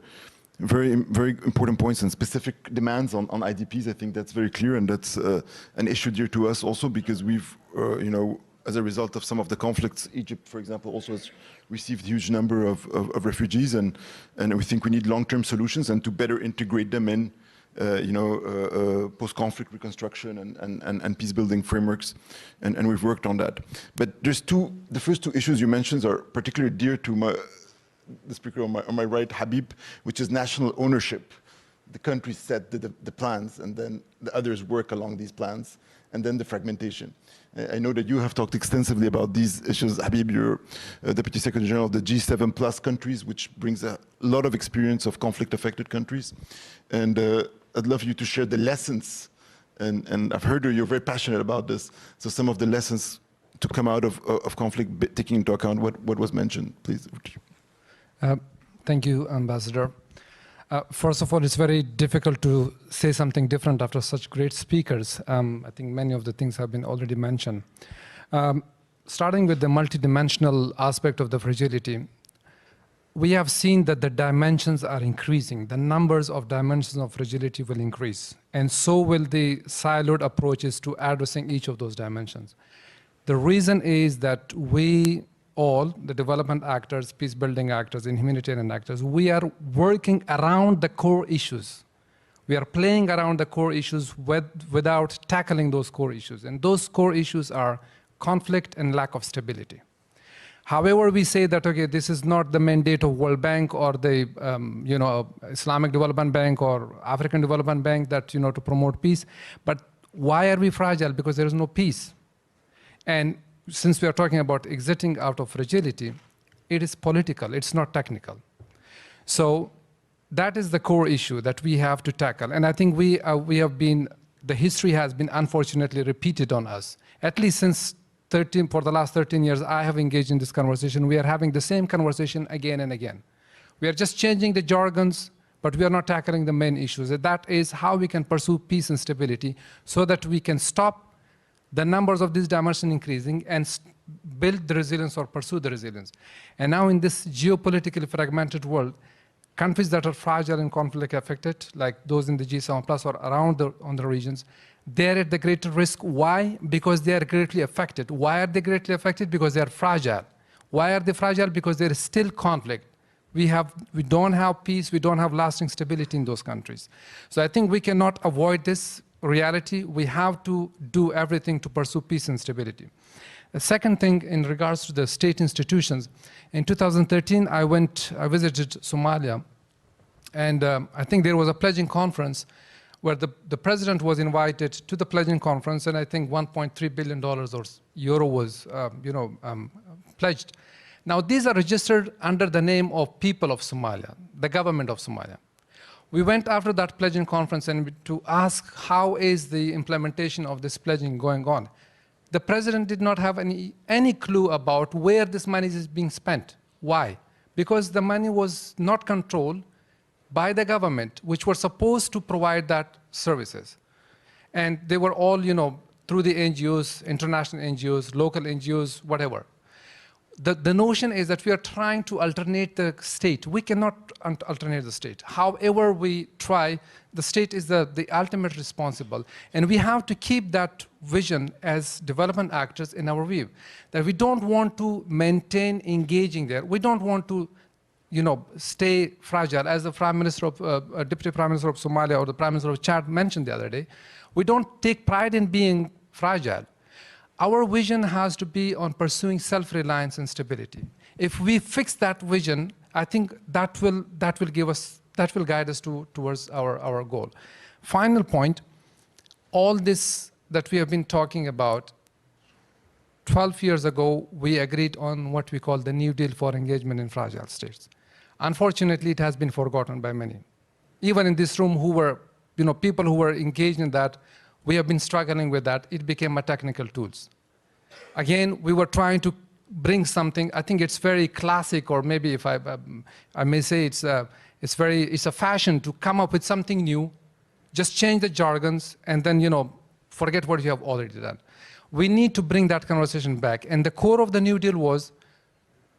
A: very, very important points and specific demands on IDPs, I think that's very clear. And that's an issue dear to us also because we've, you know, as a result of some of the conflicts, Egypt, for example, also has received a huge number of refugees, and we think we need long-term solutions and to better integrate them in, you know, post-conflict reconstruction and peace-building frameworks, and we've worked on that. But there's the first two issues you mentioned are particularly dear to the speaker on my right, Habib, which is national ownership. The countries set the plans, and then the others work along these plans, and then the fragmentation. I know that you have talked extensively about these issues. Habib, you're Deputy Secretary General of the G7 plus countries, which brings a lot of experience of conflict-affected countries. And I'd love you to share the lessons. And I've heard you're very passionate about this. So some of the lessons to come out of conflict, taking into account what was mentioned, please.
F: Thank you, Ambassador. First of all, it's very difficult to say something different after such great speakers. I think many of the things have been already mentioned. Starting with the multidimensional aspect of the fragility, we have seen that the dimensions are increasing. The numbers of dimensions of fragility will increase. And so will the siloed approaches to addressing each of those dimensions. The reason is that we all, the development actors, peace-building actors, and humanitarian actors, we are working around the core issues. We are playing around the core issues without tackling those core issues. And those core issues are conflict and lack of stability. However, we say that, okay, this is not the mandate of World Bank or the Islamic Development Bank or African Development Bank that, to promote peace. But why are we fragile? Because there is no peace. And since we are talking about exiting out of fragility, it is political, it's not technical. So that is the core issue that we have to tackle. And I think the history has been unfortunately repeated on us. At least for the last 13 years, I have engaged in this conversation. We are having the same conversation again and again. We are just changing the jargons, but we are not tackling the main issues. That is how we can pursue peace and stability so that we can stop the numbers of this dimension increasing and build the resilience or pursue the resilience. And now in this geopolitically fragmented world, countries that are fragile and conflict affected, like those in the G7+ or around on the regions, they're at the greater risk. Why? Because they are greatly affected. Why are they greatly affected? Because they are fragile. Why are they fragile? Because there is still conflict. We don't have peace, we don't have lasting stability in those countries. So I think we cannot avoid this reality. We have to do everything to pursue peace and stability. The second thing in regards to the state institutions, in 2013, I visited Somalia, and I think there was a pledging conference where the president was invited to the pledging conference, and I think $1.3 billion or euro was pledged. Now, these are registered under the name of people of Somalia, the government of Somalia. We went after that pledging conference and to ask how is the implementation of this pledging going on. The president did not have any clue about where this money is being spent. Why? Because the money was not controlled by the government, which were supposed to provide that services. And they were all, through the NGOs, international NGOs, local NGOs, whatever. The notion is that we are trying to alternate the state. We cannot alternate the state. However we try, the state is the ultimate responsible. And we have to keep that vision as development actors in our view, that we don't want to maintain engaging there. We don't want to stay fragile. As the Deputy Prime Minister of Somalia or the Prime Minister of Chad mentioned the other day, we don't take pride in being fragile. Our vision has to be on pursuing self-reliance and stability. If we fix that vision, I think that will guide us towards our goal. Final point, all this that we have been talking about, 12 years ago, we agreed on what we call the New Deal for engagement in fragile states. Unfortunately, it has been forgotten by many. Even in this room, people who were engaged in that, we have been struggling with that. It became a technical tools. Again, we were trying to bring something. I think it's very classic, or maybe if I may say it's a fashion to come up with something new, just change the jargons, and then forget what you have already done. We need to bring that conversation back. And the core of the New Deal was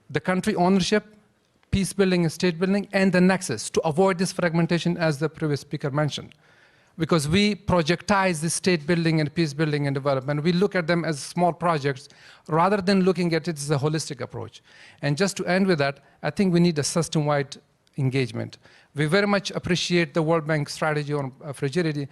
F: the country ownership, peace building and state building, and the nexus to avoid this fragmentation, as the previous speaker mentioned. Because we projectize the state building and peace building and development. We look at them as small projects rather than looking at it as a holistic approach. And just to end with that, I think we need a system-wide engagement. We very much appreciate the World Bank strategy on fragility,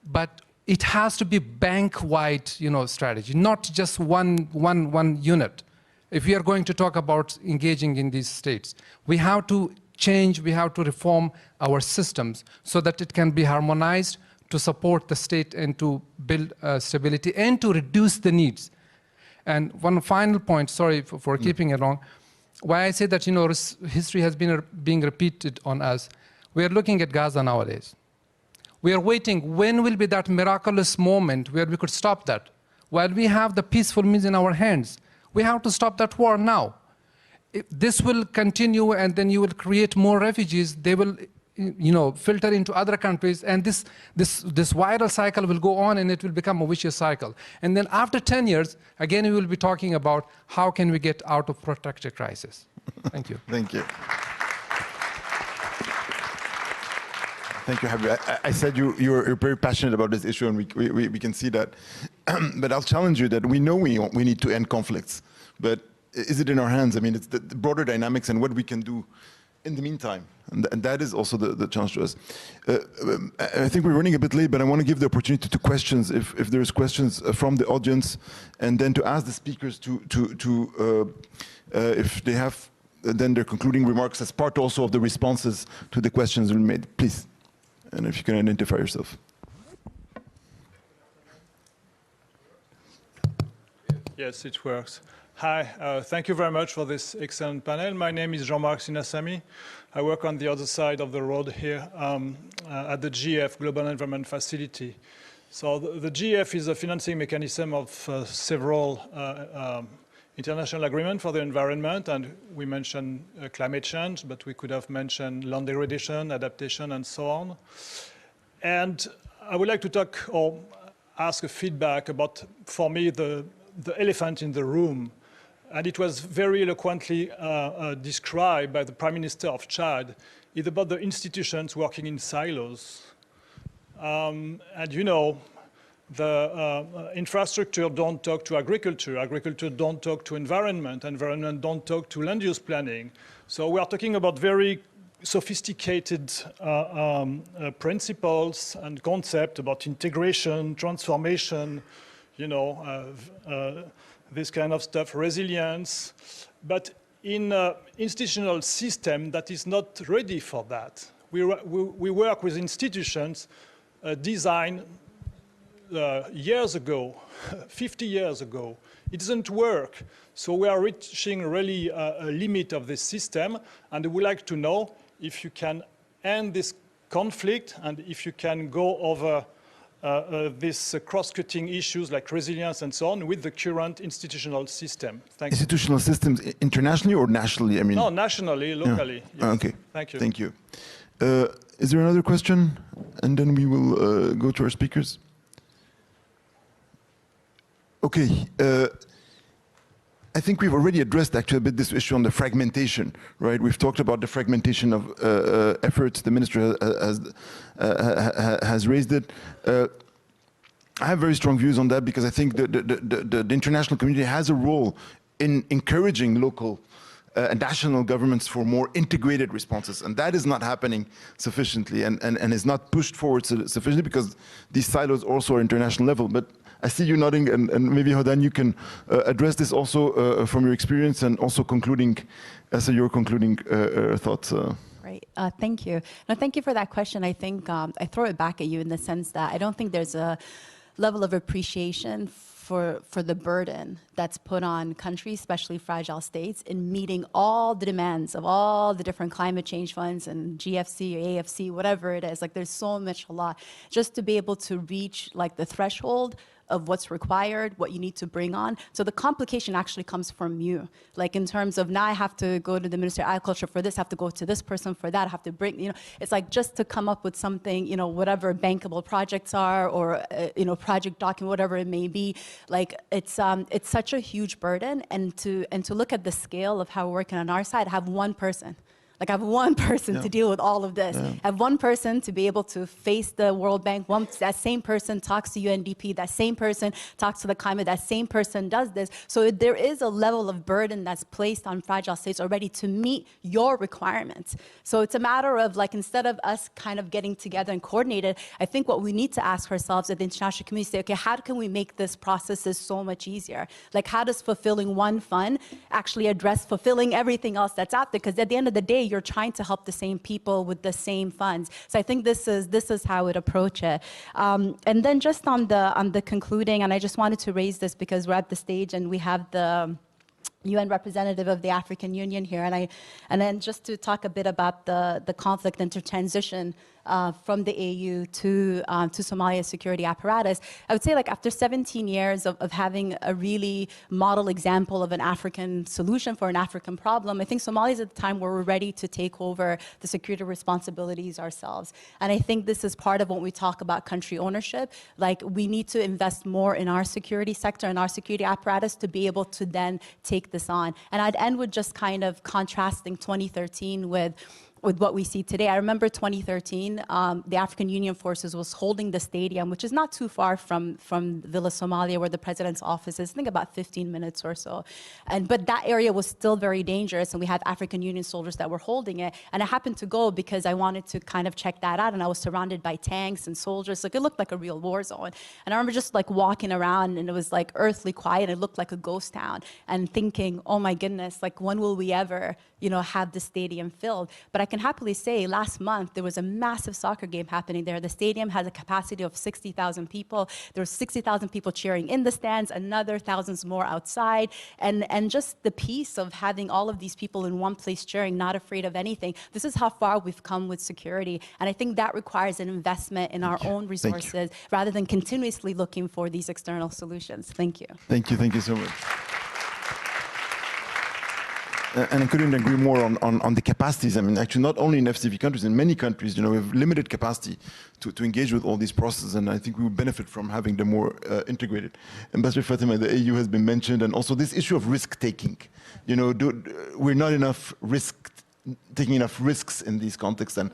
F: but it has to be bank-wide strategy, not just one unit. If we are going to talk about engaging in these states, we have to change, we have to reform our systems so that it can be harmonized to support the state and to build stability and to reduce the needs. And one final point, sorry for keeping it long, why I say that history has been being repeated on us. We are looking at Gaza nowadays. We are waiting, when will be that miraculous moment where we could stop that? While we have the peaceful means in our hands, we have to stop that war now. If this will continue, and then you will create more refugees. They will, filter into other countries, and this viral cycle will go on, and it will become a vicious cycle. And then after 10 years, again, we will be talking about how can we get out of protracted crisis. Thank you.
A: Thank you. Thank you, Javier. I said you're very passionate about this issue, and we can see that. But I'll challenge you that we know we need to end conflicts, but is it in our hands? I mean, it's the broader dynamics and what we can do in the meantime, and that is also the challenge to us. I think we're running a bit late, but I want to give the opportunity to questions, if there's questions from the audience, and then to ask the speakers if they have then their concluding remarks as part also of the responses to the questions we made, please. And if you can identify yourself.
G: Yes, it works. Hi, thank you very much for this excellent panel. My name is Jean-Marc Sinasamy. I work on the other side of the road here at the GF, Global Environment Facility. So the GF is a financing mechanism of several international agreements for the environment, and we mentioned climate change, but we could have mentioned land degradation, adaptation, and so on. And I would like to talk or ask a feedback about, for me, the elephant in the room. And it was very eloquently described by the Prime Minister of Chad. It's about the institutions working in silos. And you know, the infrastructure don't talk to agriculture, agriculture don't talk to environment, environment don't talk to land use planning. So we are talking about very sophisticated principles and concepts about integration, transformation, you know, this kind of stuff, resilience, but in an institutional system that is not ready for that. We work with institutions designed years ago, 50 years ago. It doesn't work. So we are reaching really a limit of this system, and we would like to know if you can end this conflict and if you can go over these cross-cutting issues like resilience and so on with the current institutional system. Thank
A: institutional
G: you.
A: Systems internationally or nationally? I mean,
G: no, nationally, locally.
A: Yeah.
G: Yes.
A: Okay.
G: Thank you.
A: Thank you. Is there another question? And then we will go to our speakers. Okay. I think we've already addressed actually a bit this issue on the fragmentation, right? We've talked about the fragmentation of efforts. The minister has raised it. I have very strong views on that because I think the international community has a role in encouraging local and national governments for more integrated responses, and that is not happening sufficiently and is not pushed forward sufficiently because these silos also are international level. But I see you nodding, and maybe Hodan, you can address this also from your experience and also concluding, so your concluding thoughts.
E: Right. Thank you. No, thank you for that question. I think I throw it back at you in the sense that I don't think there's a level of appreciation for the burden that's put on countries, especially fragile states, in meeting all the demands of all the different climate change funds and GFC or AFC, whatever it is. Like there's so much, a lot, just to be able to reach like the threshold of what's required, what you need to bring on. So the complication actually comes from you. Like in terms of now I have to go to the Minister of Agriculture for this, I have to go to this person for that, I have to bring, you know, it's like just to come up with something, you know, whatever bankable projects are or, you know, project document, whatever it may be. Like it's such a huge burden, and to look at the scale of how we're working on our side, have one person. Like I have one person to deal with all of this. I have one person to be able to face the World Bank. That same person talks to UNDP. That same person talks to the climate. That same person does this. So there is a level of burden that's placed on fragile states already to meet your requirements. So it's a matter of like, instead of us kind of getting together and coordinated, I think what we need to ask ourselves at the international community, say, okay, how can we make this processes so much easier? Like how does fulfilling one fund actually address fulfilling everything else that's out there? Because at the end of the day, you're trying to help the same people with the same funds. So I think this is how it approach it. And then just on the concluding, and I just wanted to raise this because we're at the stage and we have the UN representative of the African Union here, and then just to talk a bit about the conflict and to transition from the AU to Somalia's security apparatus. I would say like after 17 years of having a really model example of an African solution for an African problem, I think Somalia is at the time where we're ready to take over the security responsibilities ourselves. And I think this is part of when we talk about country ownership. Like we need to invest more in our security sector and our security apparatus to be able to then take this on. And I'd end with just kind of contrasting 2013 with with what we see today. I remember 2013, the African Union Forces was holding the stadium, which is not too far from Villa Somalia, where the president's office is, I think about 15 minutes or so. But that area was still very dangerous, and we had African Union soldiers that were holding it. And I happened to go because I wanted to kind of check that out, and I was surrounded by tanks and soldiers. Like, it looked like a real war zone. And I remember just like walking around, and it was like earthly quiet. It looked like a ghost town, and thinking, oh my goodness, like when will we ever, have the stadium filled? But I can happily say last month there was a massive soccer game happening there. The stadium has a capacity of 60,000 people. There were 60,000 people cheering in the stands, another thousands more outside. And just the peace of having all of these people in one place cheering, not afraid of anything. This is how far we've come with security. And I think that requires an investment in our own resources rather than continuously looking for these external solutions. Thank you.
A: Thank you so much. And I couldn't agree more on the capacities. I mean, actually, not only in FCV countries, in many countries, we have limited capacity to engage with all these processes, and I think we would benefit from having them more integrated. Ambassador Fatima, the AU has been mentioned, and also this issue of risk-taking. We're not taking enough risks in these contexts and,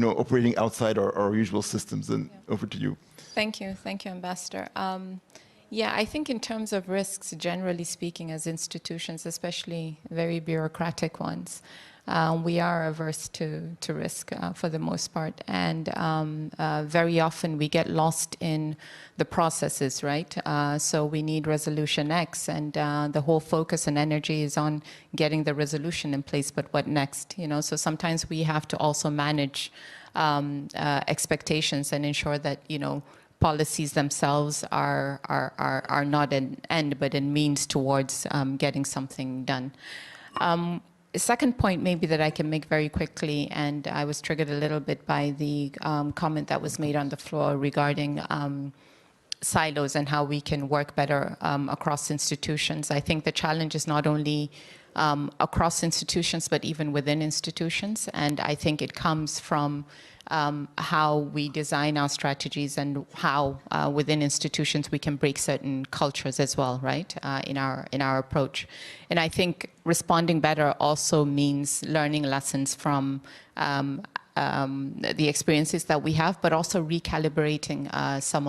A: operating outside our usual systems. And over to you.
D: Thank you, Ambassador. Yeah, I think in terms of risks, generally speaking, as institutions, especially very bureaucratic ones, we are averse to risk for the most part. And very often we get lost in the processes, right? So we need resolution X, and the whole focus and energy is on getting the resolution in place, but what next? So sometimes we have to also manage expectations and ensure that, policies themselves are not an end, but a means towards getting something done. A second point maybe that I can make very quickly, and I was triggered a little bit by the comment that was made on the floor regarding silos and how we can work better across institutions. I think the challenge is not only across institutions, but even within institutions. And I think it comes from how we design our strategies and how within institutions we can break certain cultures as well, right, in our approach. And I think responding better also means learning lessons from the experiences that we have, but also recalibrating some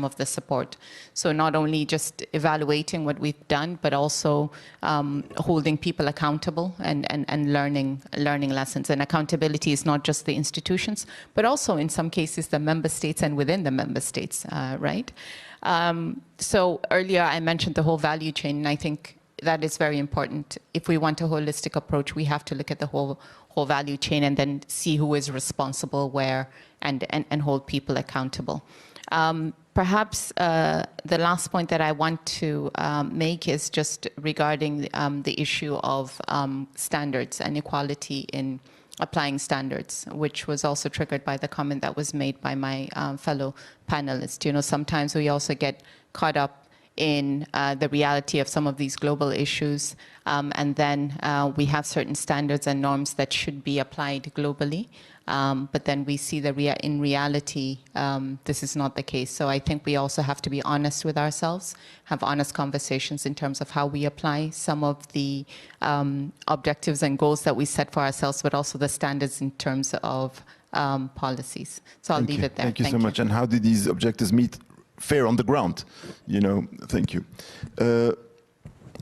D: of the support. So not only just evaluating what we've done, but also holding people accountable and learning lessons. And accountability is not just the institutions, but also in some cases the member states and within the member states, right? So earlier I mentioned the whole value chain, and I think that is very important. If we want a holistic approach, we have to look at the whole value chain and then see who is responsible where and hold people accountable. Perhaps the last point that I want to make is just regarding the issue of standards and equality in applying standards, which was also triggered by the comment that was made by my fellow panelists. Sometimes we also get caught up in the reality of some of these global issues, and then we have certain standards and norms that should be applied globally, but then we see that in reality this is not the case. So I think we also have to be honest with ourselves, have honest conversations in terms of how we apply some of the objectives and goals that we set for ourselves, but also the standards in terms of policies. So I'll leave it there.
A: Thank you so much. And how did these objectives meet fair on the ground? Thank you.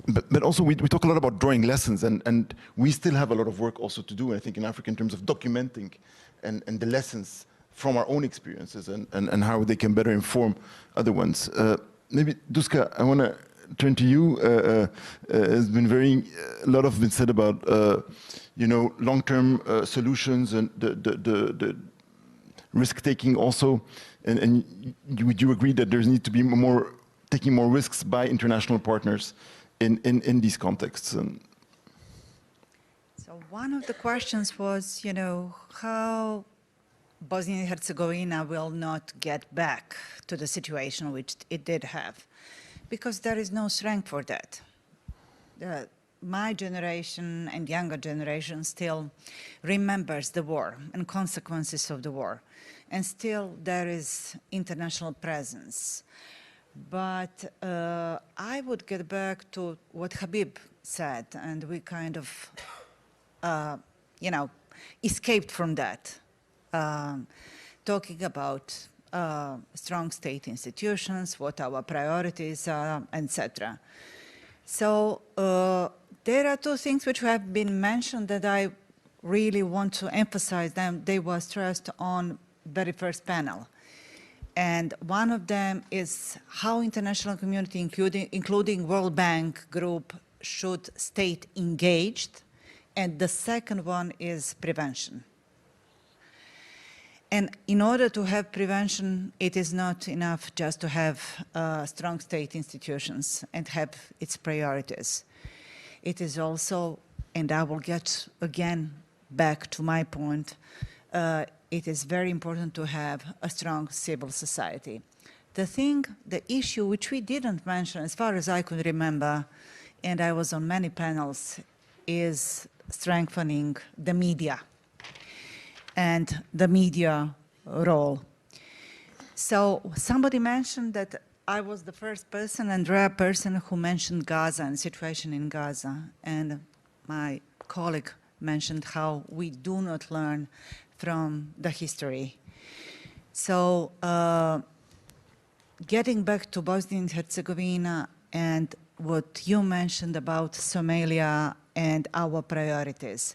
A: But also we talk a lot about drawing lessons, and we still have a lot of work also to do, I think, in Africa in terms of documenting and the lessons from our own experiences and how they can better inform other ones. Maybe, Duska, I want to turn to you. There's been a lot been said about long-term solutions and the risk-taking also. And would you agree that there's need to be taking more risks by international partners in these contexts?
C: So one of the questions was, how Bosnia and Herzegovina will not get back to the situation which it did have, because there is no strength for that. My generation and younger generation still remembers the war and consequences of the war. And still there is international presence. But I would get back to what Habib said, and we kind of, escaped from that, talking about strong state institutions, what our priorities are, etc. So there are two things which have been mentioned that I really want to emphasize. Them. They were stressed on very first panel. And one of them is how international community, including World Bank group, should stay engaged. And the second one is prevention. And in order to have prevention, it is not enough just to have strong state institutions and have its priorities. It is also, and I will get again back to my point, it is very important to have a strong civil society. The issue which we didn't mention, as far as I could remember, and I was on many panels, is strengthening the media and the media role. So somebody mentioned that I was the first person and rare person who mentioned Gaza and situation in Gaza. And my colleague mentioned how we do not learn from the history. So getting back to Bosnia and Herzegovina and what you mentioned about Somalia and our priorities.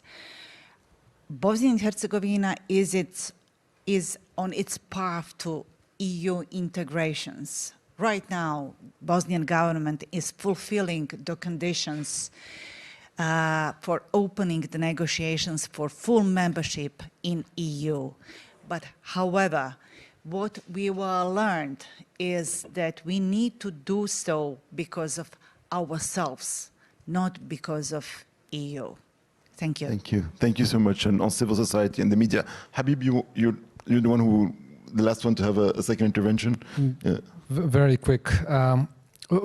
C: Bosnia and Herzegovina is on its path to EU integrations. Right now, Bosnian government is fulfilling the conditions for opening the negotiations for full membership in EU. But however, what we were learned is that we need to do so because of ourselves, not because of EU. Thank you.
A: Thank you. Thank you so much. And on civil society and the media, Habib, you're the one who, the last one to have a second intervention. Yeah.
F: Very quick.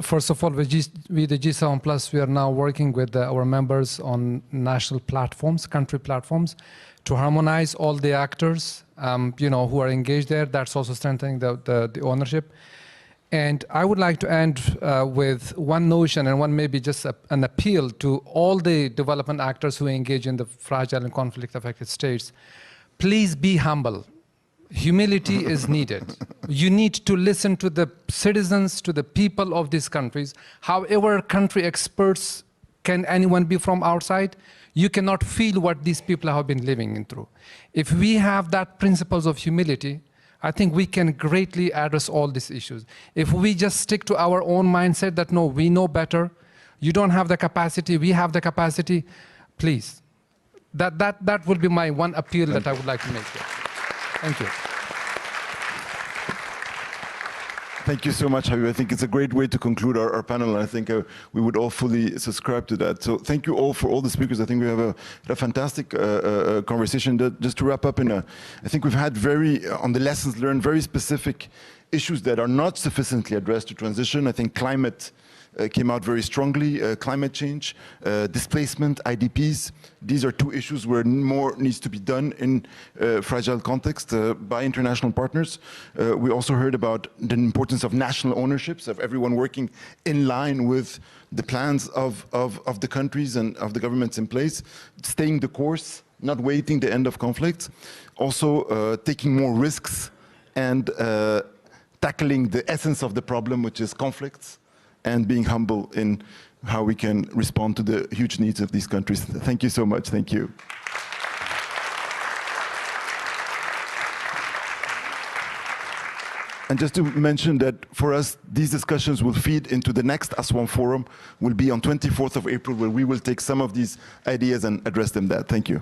F: First of all, with the G7 Plus, we are now working with our members on national platforms, country platforms, to harmonize all the actors, who are engaged there. That's also strengthening the ownership. And I would like to end with one notion and one maybe just an appeal to all the development actors who engage in the fragile and conflict-affected states. Please be humble. Humility is needed. You need to listen to the citizens, to the people of these countries. However country experts can anyone be from outside, you cannot feel what these people have been living through. If we have that principles of humility, I think we can greatly address all these issues. If we just stick to our own mindset that, no, we know better, you don't have the capacity, we have the capacity, please. That would be my one appeal that I would like to make here. Thank you.
A: Thank you so much, Habib. I think it's a great way to conclude our panel, and I think we would all fully subscribe to that. So thank you all for all the speakers. I think we have a fantastic conversation. Just to wrap up, I think we've had on the lessons learned, very specific issues that are not sufficiently addressed to transition. I think climate came out very strongly, climate change, displacement, IDPs. These are two issues where more needs to be done in fragile context by international partners. We also heard about the importance of national ownerships, of everyone working in line with the plans of the countries and of the governments in place, staying the course, not waiting the end of conflicts. Also taking more risks and tackling the essence of the problem, which is conflicts, and being humble in how we can respond to the huge needs of these countries. Thank you so much. Thank you. And just to mention that for us, these discussions will feed into the next Aswan Forum, will be on 24th of April, where we will take some of these ideas and address them there. Thank you.